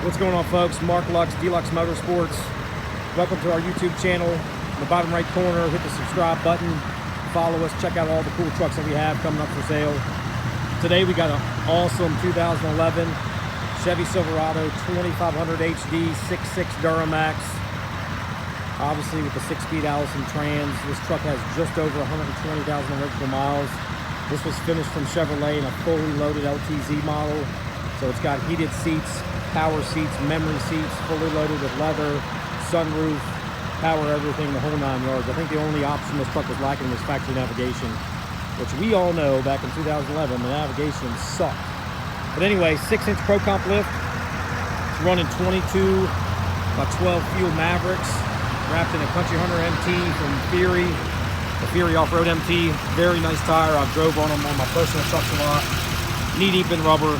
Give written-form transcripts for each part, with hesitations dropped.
What's going on, folks? Mark Lux, Dlux Motorsports. Welcome to our YouTube channel. In the bottom right corner, hit the subscribe button. Follow us. Check out all the cool trucks that we have coming up for sale. Today we got an awesome 2011 Chevy Silverado 2500 HD 6.6 Duramax. Obviously with the 6-speed Allison trans. This truck has just over 120,000 original miles. This was finished from Chevrolet in a fully loaded LTZ model. So it's got heated seats, power seats, memory seats, fully loaded with leather, sunroof, power everything, the whole 9 yards. I think the only option this truck was lacking was factory navigation, which we all know back in 2011, the navigation sucked. But anyway, 6-inch Pro Comp lift. It's running 22 by 12 fuel Mavericks, wrapped in a Country Hunter MT from Theory, the Theory Off-Road MT. Very nice tire. I've drove on them on my personal trucks a lot. Knee deep in rubber.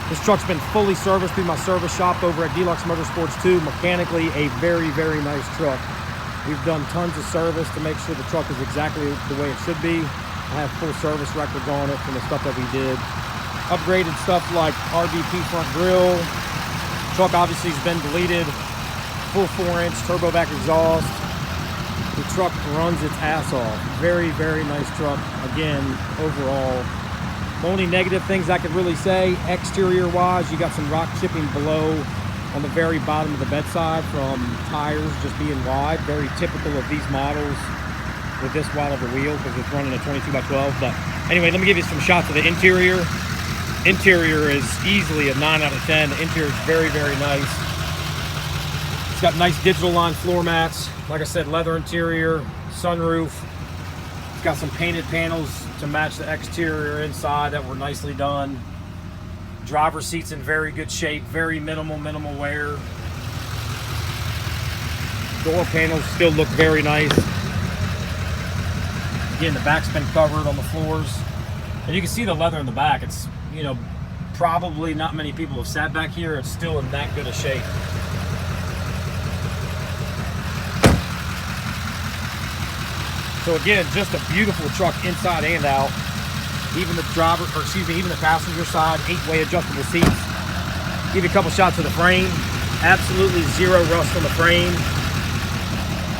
This truck's been fully serviced through my service shop over at Dlux Motorsports 2. Mechanically, a very, very nice truck. We've done tons of service to make sure the truck is exactly the way it should be. I have full service records on it from the stuff that we did. Upgraded stuff like RDP front grille. Truck obviously has been deleted. Full 4-inch turbo back exhaust. The truck runs its ass off. Very, very nice truck. Again, overall. The only negative things I could really say, exterior-wise, you got some rock chipping below on the very bottom of the bedside from tires just being wide. Very typical of these models with this wide of a wheel because it's running a 22 by 12. But anyway, let me give you some shots of the interior. Interior is easily a 9 out of 10. The interior is very, very nice. It's got nice digital line floor mats. Like I said, leather interior, sunroof. It's got some painted panels to match the exterior inside that were nicely done. Driver's seat's in very good shape, very minimal wear. Door panels still look very nice. Again, the back's been covered on the floors. And you can see the leather in the back. It's, you know, probably not many people have sat back here. It's still in that good a shape. So again, just a beautiful truck inside and out. Even the driver, or excuse me, even the passenger side, 8-way adjustable seats. Give you a couple shots of the frame. Absolutely zero rust on the frame.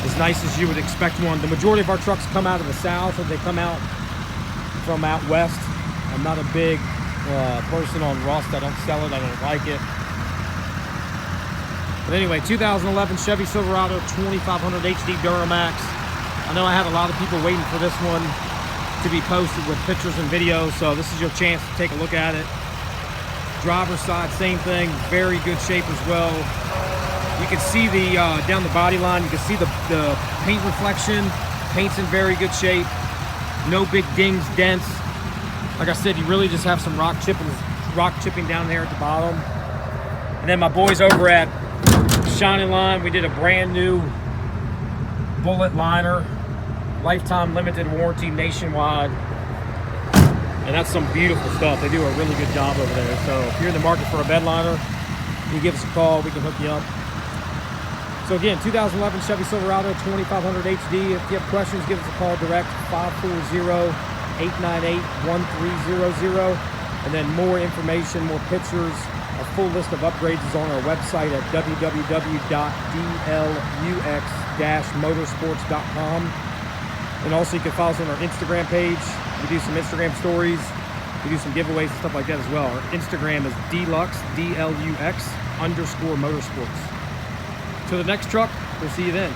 As nice as you would expect one. The majority of our trucks come out of the south, or they come out from out west. I'm not a big person on rust. I don't sell it. I don't like it. But anyway, 2011 Chevy Silverado 2500 HD Duramax. I know I had a lot of people waiting for this one to be posted with pictures and videos, so this is your chance to take a look at it. Driver's side, same thing, very good shape as well. You can see the down the body line, you can see the paint reflection. Paint's in very good shape. No big dings, dents. Like I said, you really just have some rock chipping down there at the bottom. And then my boys over at Shining Line, we did a brand new bullet liner, lifetime limited warranty nationwide, and that's some beautiful stuff. They do a really good job over there. So if you're in the market for a bed liner, you give us a call, we can hook you up. So again, 2011 Chevy Silverado 2500 HD. If you have questions, give us a call direct, 540-898-1300. And then more information, more pictures, a full list of upgrades is on our website at www.dlux-motorsports.com. And also you can follow us on our Instagram page. We do some Instagram stories. We do some giveaways and stuff like that as well. Our Instagram is Dlux, D-L-U-X _motorsports. To the next truck, we'll see you then.